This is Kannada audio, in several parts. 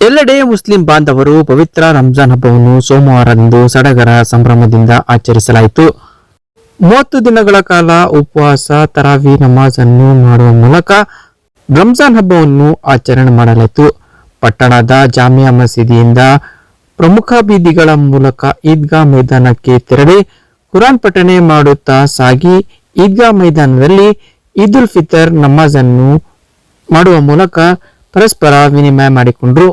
ಎಲ್ಲೆಡೆ ಮುಸ್ಲಿಂ ಬಾಂಧವರು ಪವಿತ್ರ ರಂಜಾನ್ ಹಬ್ಬವನ್ನು ಸೋಮವಾರದಂದು ಸಡಗರ ಸಂಭ್ರಮದಿಂದ ಆಚರಿಸಲಾಯಿತು. 30 ದಿನಗಳ ಕಾಲ ಉಪವಾಸ ತರಾವಿ ನಮಾಜ್ ಅನ್ನು ಮಾಡುವ ಮೂಲಕ ರಂಜಾನ್ ಹಬ್ಬವನ್ನು ಆಚರಣೆ ಮಾಡಲಾಯಿತು. ಪಟ್ಟಣದ ಜಾಮಿಯಾ ಮಸೀದಿಯಿಂದ ಪ್ರಮುಖ ಬೀದಿಗಳ ಮೂಲಕ ಈದ್ಗಾ ಮೈದಾನಕ್ಕೆ ತೆರಳಿ ಕುರಾನ್ ಪಠಣೆ ಮಾಡುತ್ತಾ ಸಾಗಿ ಈದ್ಗಾ ಮೈದಾನದಲ್ಲಿ ಈದ್ ಉಲ್ ಫಿತರ್ ನಮಾಜ್ ಅನ್ನು ಮಾಡುವ ಮೂಲಕ ಪರಸ್ಪರ ವಿನಿಮಯ ಮಾಡಿಕೊಂಡರು.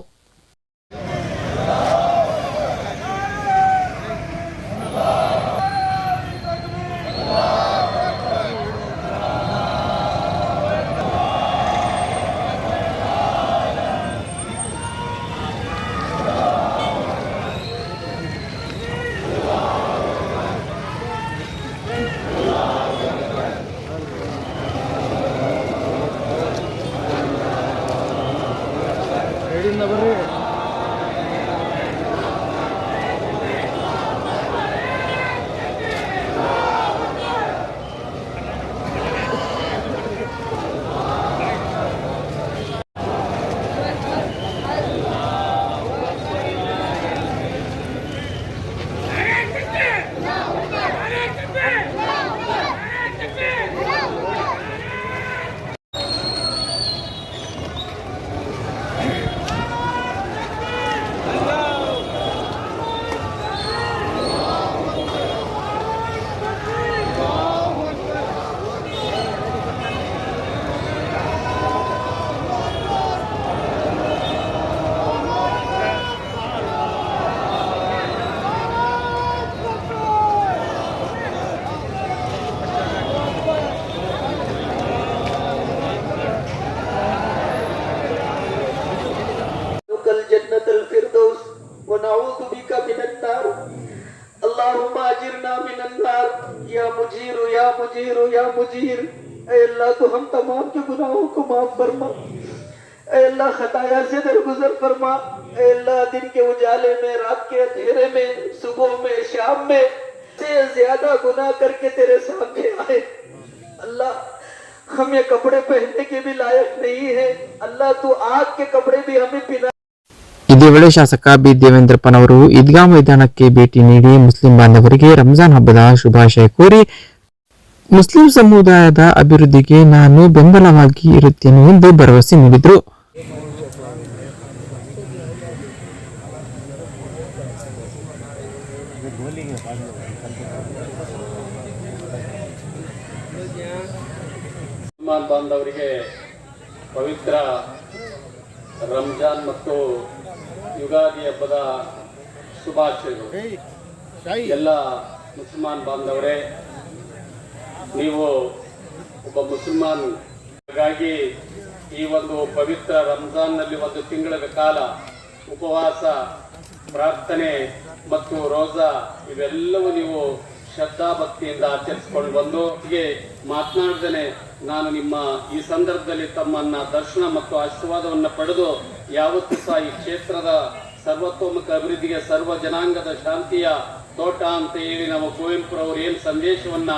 जन्नतुल फिरदौस व नऊज़ु बिका मिनन नार अल्लाहुम्मा अजिरना मिनन नार या मुजीर या मुजीर या मुजीर। ऐ अल्लाह तो हम तमाम के गुनाहों को माफ फरमा, ऐ अल्लाह खताया से दरगुजर फरमा, ऐ अल्लाह दिन के उजाले में रात के अंधेरे में सुबह में शाम में से ज्यादा गुनाह करके तेरे सामने आए। अल्लाह हम ये कपड़े पहनने के भी लायक नहीं है, अल्लाह तू आग के कपड़े भी हमें पहना। ಇದೇ ವೇಳೆ ಶಾಸಕ ಬಿ ದೇವೇಂದ್ರಪ್ಪನವರು ಈದ್ಗಾ ಮೈದಾನಕ್ಕೆ ಭೇಟಿ ನೀಡಿ ಮುಸ್ಲಿಂ ಬಾಂಧವರಿಗೆ ರಂಜಾನ್ ಹಬ್ಬದ ಶುಭಾಶಯ ಕೋರಿ ಮುಸ್ಲಿಂ ಸಮುದಾಯದ ಅಭಿವೃದ್ಧಿಗೆ ನಾನು ಬೆಂಬಲವಾಗಿ ಇರುತ್ತೇನೆ ಎಂದು ಭರವಸೆ ನೀಡಿದರು. ಬಾಂಧವರಿಗೆ ಪವಿತ್ರ ರಂಜಾನ್ ಮತ್ತು ಯುಗಾದಿ ಹಬ್ಬದ ಶುಭಾಶಯಗಳು. ಎಲ್ಲ ಮುಸಲ್ಮಾನ್ ಬಾಂಧವರೇ, ನೀವು ಒಬ್ಬ ಮುಸಲ್ಮಾನ್, ಹಾಗಾಗಿ ಈ ಒಂದು ಪವಿತ್ರ ರಂಜಾನ್ನಲ್ಲಿ 1 ತಿಂಗಳ ಕಾಲ ಉಪವಾಸ, ಪ್ರಾರ್ಥನೆ ಮತ್ತು ರೋಜಾ ಇವೆಲ್ಲವೂ ನೀವು ಶ್ರದ್ಧಾ ಭಕ್ತಿಯಿಂದ ಆಚರಿಸಿಕೊಂಡು ಬಂದು ಹೀಗೆ ಮಾತನಾಡದೇನೆ ನಾನು ನಿಮ್ಮ ಈ ಸಂದರ್ಭದಲ್ಲಿ ತಮ್ಮನ್ನ ದರ್ಶನ ಮತ್ತು ಆಶೀರ್ವಾದವನ್ನು ಪಡೆದು ಯಾವತ್ತೂ ಸಹ ಈ ಕ್ಷೇತ್ರದ ಸರ್ವತೋಮುಖ ಅಭಿವೃದ್ಧಿಗೆ ಸರ್ವ ಜನಾಂಗದ ಶಾಂತಿಯ ತೋಟ ಅಂತ ಹೇಳಿ ನಾವು ಕುವೆಂಪುರವರು ಏನು ಸಂದೇಶವನ್ನ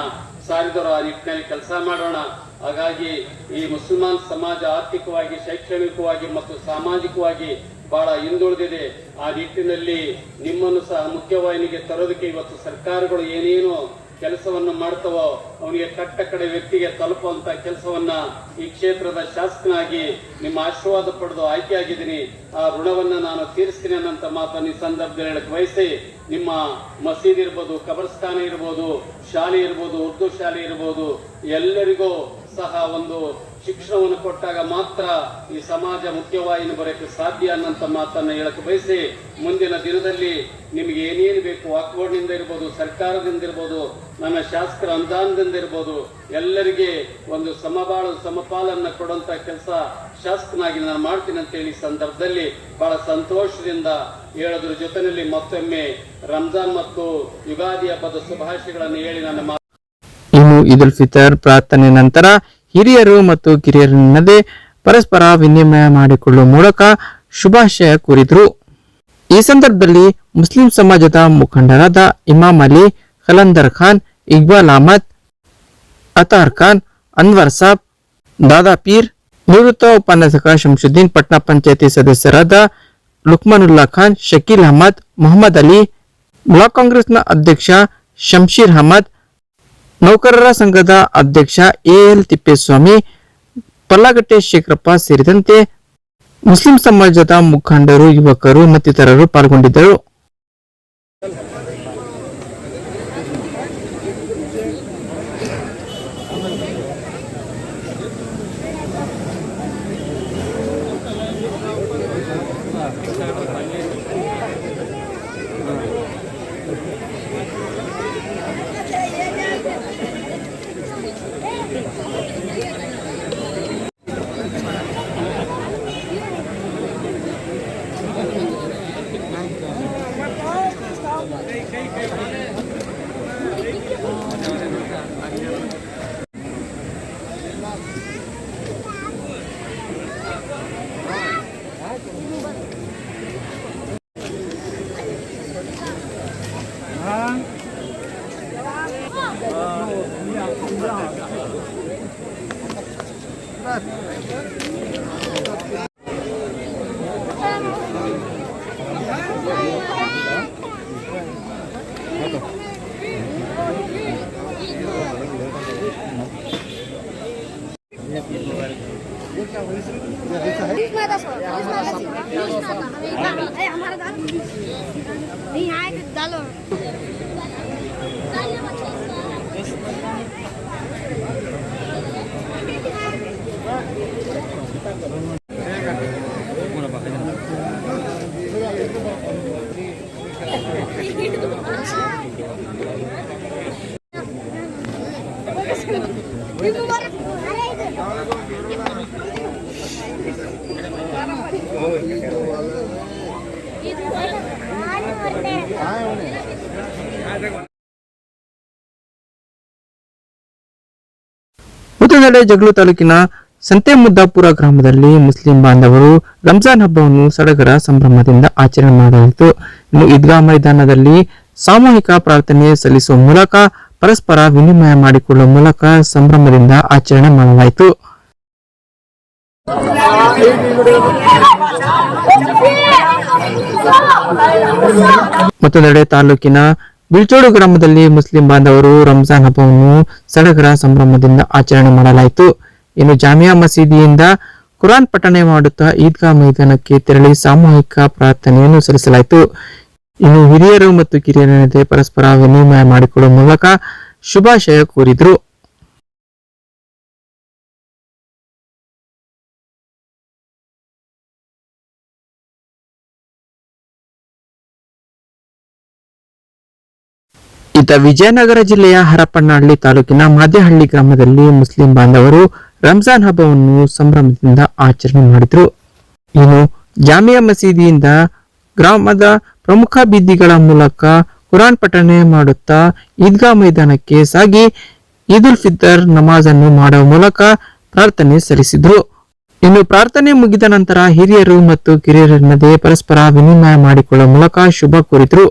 ಸಾರಿದರೋ ಆ ನಿಟ್ಟಿನಲ್ಲಿ ಕೆಲಸ ಮಾಡೋಣ. ಹಾಗಾಗಿ ಈ ಮುಸಲ್ಮಾನ್ ಸಮಾಜ ಆರ್ಥಿಕವಾಗಿ, ಶೈಕ್ಷಣಿಕವಾಗಿ ಮತ್ತು ಸಾಮಾಜಿಕವಾಗಿ ಬಹಳ ಹಿಂದುಳಿದಿದೆ. ಆ ನಿಟ್ಟಿನಲ್ಲಿ ನಿಮ್ಮನ್ನು ಸಹ ಮುಖ್ಯವಾಹಿನಿಗೆ ತರೋದಕ್ಕೆ ಇವತ್ತು ಸರ್ಕಾರಗಳು ಏನೇನು ಕೆಲಸವನ್ನು ಮಾಡ್ತವೋ ಅವನಿಗೆ ಕಟ್ಟ ಕಡೆ ವ್ಯಕ್ತಿಗೆ ತಲುಪುವಂತ ಕೆಲಸವನ್ನ ಈ ಕ್ಷೇತ್ರದ ಶಾಸಕನಾಗಿ ನಿಮ್ಮ ಆಶೀರ್ವಾದ ಪಡೆದು ಆಯ್ಕೆಯಾಗಿದ್ದೀನಿ. ಆ ಋಣವನ್ನ ನಾನು ತೀರಿಸ್ತೀನಿ ಅನ್ನೋಂಥ ಮಾತನ್ನು ಈ ಸಂದರ್ಭದಲ್ಲಿ ಹೇಳಕ್ ಬಯಸಿ, ನಿಮ್ಮ ಮಸೀದಿ ಇರ್ಬೋದು, ಕಬರ್ಸ್ಥಾನ ಇರ್ಬೋದು, ಶಾಲೆ ಇರ್ಬೋದು, ಉರ್ದು ಶಾಲೆ ಇರ್ಬೋದು, ಎಲ್ಲರಿಗೂ ಸಹ ಒಂದು ಶಿಕ್ಷಣವನ್ನು ಕೊಟ್ಟಾಗ ಮಾತ್ರ ಈ ಸಮಾಜ ಮುಖ್ಯವಾಹಿನಿ ಬರೋಕ್ಕೆ ಸಾಧ್ಯ ಅನ್ನೋಂಥ ಮಾತನ್ನ ಹೇಳಕ್ ಬಯಸಿ, ಮುಂದಿನ ದಿನದಲ್ಲಿ ನಿಮ್ಗೆ ಏನೇನು ಬೇಕು ವಾಕ್ಬೋರ್ಡ್ನಿಂದ ಇರ್ಬೋದು, ಸರ್ಕಾರದಿಂದ ಇರ್ಬೋದು, ನನ್ನ ಶಾಸಕರ ಅನುದಾನದಿಂದ ಇರ್ಬೋದು, ಎಲ್ಲರಿಗೆ ಒಂದು ಸಮಬಾಳು ಸಮಪಾಲನ್ನ ಕೊಡುವಂತ ಕೆಲಸ ಶಾಸಕನಾಗಿ ನಾನು ಮಾಡ್ತೀನಿ ಅಂತ ಹೇಳಿ ಸಂದರ್ಭದಲ್ಲಿ ಬಹಳ ಸಂತೋಷದಿಂದ ಹೇಳೋದ್ರ ಜೊತೆಯಲ್ಲಿ ಮತ್ತೊಮ್ಮೆ ರಂಜಾನ್ ಮತ್ತು ಯುಗಾದಿ ಹಬ್ಬದ ಶುಭಾಶಯಗಳನ್ನು ಹೇಳಿ ನನ್ನ ಇನ್ನು ಈದ್ ಉಲ್ ಫಿತರ್ ಪ್ರಾರ್ಥನೆ ನಂತರ ಹಿರಿಯರು ಮತ್ತು ಕಿರಿಯರನ್ನದೇ ಪರಸ್ಪರ ವಿನಿಮಯ ಮಾಡಿಕೊಳ್ಳುವ ಮೂಲಕ ಶುಭಾಶಯ ಕೋರಿದರು. ಈ ಸಂದರ್ಭದಲ್ಲಿ ಮುಸ್ಲಿಂ ಸಮಾಜದ ಮುಖಂಡರಾದ ಇಮಾಮ್ ಅಲಿ, ಖಲಂದರ್ ಖಾನ್, ಇಕ್ಬಾಲ್ ಅಹಮದ್, ಅತಾರ್ ಖಾನ್, ಅನ್ವರ್ ಸಾಬ್, ದಾದಾ ಪೀರ್, ನಿವೃತ್ತ ಉಪನ್ಯಾಸಕ ಶಂಶುದ್ದೀನ್, ಪಟ್ನಾ ಪಂಚಾಯತಿ ಸದಸ್ಯರಾದ ಲುಕ್ಮಾನುಲ್ಲಾ ಖಾನ್, ಶಕೀಲ್ ಅಹಮದ್, ಮೊಹಮ್ಮದ್ ಅಲಿ, ಬ್ಲಾಕ್ ಕಾಂಗ್ರೆಸ್ನ ಅಧ್ಯಕ್ಷ ಶಂಶೀರ್ ಅಹಮದ್, ನೌಕರರ ಸಂಘದ ಅಧ್ಯಕ್ಷ ಎಎಲ್ ತಿಪ್ಪೇಸ್ವಾಮಿ, ಪಲ್ಲಾಗಟ್ಟೆ ಶೇಖರಪ್ಪ ಸೇರಿದಂತೆ ಮುಸ್ಲಿಂ ಸಮಾಜದ ಮುಖಂಡರು, ಯುವಕರು ಮತ್ತಿತರರು ಪಾಲ್ಗೊಂಡಿದ್ದರು. ಮತ್ತೊಂದೆಡೆ ಜಗಳೂರು ತಾಲೂಕಿನ ಸಂತೆಮುದ್ದಾಪುರ ಗ್ರಾಮದಲ್ಲಿ ಮುಸ್ಲಿಂ ಬಾಂಧವರು ರಂಜಾನ್ ಹಬ್ಬವನ್ನು ಸಡಗರ ಸಂಭ್ರಮದಿಂದ ಆಚರಣೆ ಮಾಡಲಾಯಿತು. ಇನ್ನು ಈದ್ಗಾ ಮೈದಾನದಲ್ಲಿ ಸಾಮೂಹಿಕ ಪ್ರಾರ್ಥನೆ ಸಲ್ಲಿಸುವ ಮೂಲಕ ಪರಸ್ಪರ ವಿನಿಮಯ ಮಾಡಿಕೊಳ್ಳುವ ಮೂಲಕ ಸಂಭ್ರಮದಿಂದ ಆಚರಣೆ ಮಾಡಲಾಯಿತು. ಮತ್ತೊಂದೆಡೆ ತಾಲೂಕಿನ ಬಿಳ್ಚೋಡು ಗ್ರಾಮದಲ್ಲಿ ಮುಸ್ಲಿಂ ಬಾಂಧವರು ರಂಜಾನ್ ಹಬ್ಬವನ್ನು ಸಡಗರ ಸಂಭ್ರಮದಿಂದ ಆಚರಣೆ ಮಾಡಲಾಯಿತು. ಇನ್ನು ಜಾಮಿಯಾ ಮಸೀದಿಯಿಂದ ಕುರಾನ್ ಪಠಣೆ ಮಾಡುತ್ತಾ ಈದ್ಗಾ ಮೈದಾನಕ್ಕೆ ತೆರಳಿ ಸಾಮೂಹಿಕ ಪ್ರಾರ್ಥನೆಯನ್ನು ಸಲ್ಲಿಸಲಾಯಿತು. ಇನ್ನು ಹಿರಿಯರು ಮತ್ತು ಕಿರಿಯರ ನಡುವೆ ಪರಸ್ಪರ ವಿನಿಮಯ ಮಾಡಿಕೊಳ್ಳುವ ಮೂಲಕ ಶುಭಾಶಯ ಕೋರಿದ್ರು. ಇತ್ತ ವಿಜಯನಗರ ಜಿಲ್ಲೆಯ ಹರಪನಹಳ್ಳಿ ತಾಲೂಕಿನ ಮಾದೇಹಳ್ಳಿ ಗ್ರಾಮದಲ್ಲಿ ಮುಸ್ಲಿಂ ಬಾಂಧವರು ರಂಜಾನ್ ಹಬ್ಬವನ್ನು ಸಂಭ್ರಮದಿಂದ ಆಚರಣೆ ಮಾಡಿದ್ರು. ಇನ್ನು ಜಾಮಿಯಾ ಮಸೀದಿಯಿಂದ ಗ್ರಾಮದ ಪ್ರಮುಖ ಬೀದಿಗಳ ಮೂಲಕ ಕುರಾನ್ ಪಠಣೆ ಮಾಡುತ್ತಾ ಈದ್ಗಾ ಮೈದಾನಕ್ಕೆ ಸಾಗಿ ಈದ್ ಉಲ್ ಫಿತರ್ ನಮಾಜ್ ಅನ್ನು ಮಾಡುವ ಮೂಲಕ ಪ್ರಾರ್ಥನೆ ಸಲ್ಲಿಸಿದ್ರು. ಇನ್ನು ಪ್ರಾರ್ಥನೆ ಮುಗಿದ ನಂತರ ಹಿರಿಯರು ಮತ್ತು ಕಿರಿಯರ ನಡುವೆ ಪರಸ್ಪರ ವಿನಿಮಯ ಮಾಡಿಕೊಳ್ಳುವ ಮೂಲಕ ಶುಭ ಕೋರಿದ್ರು.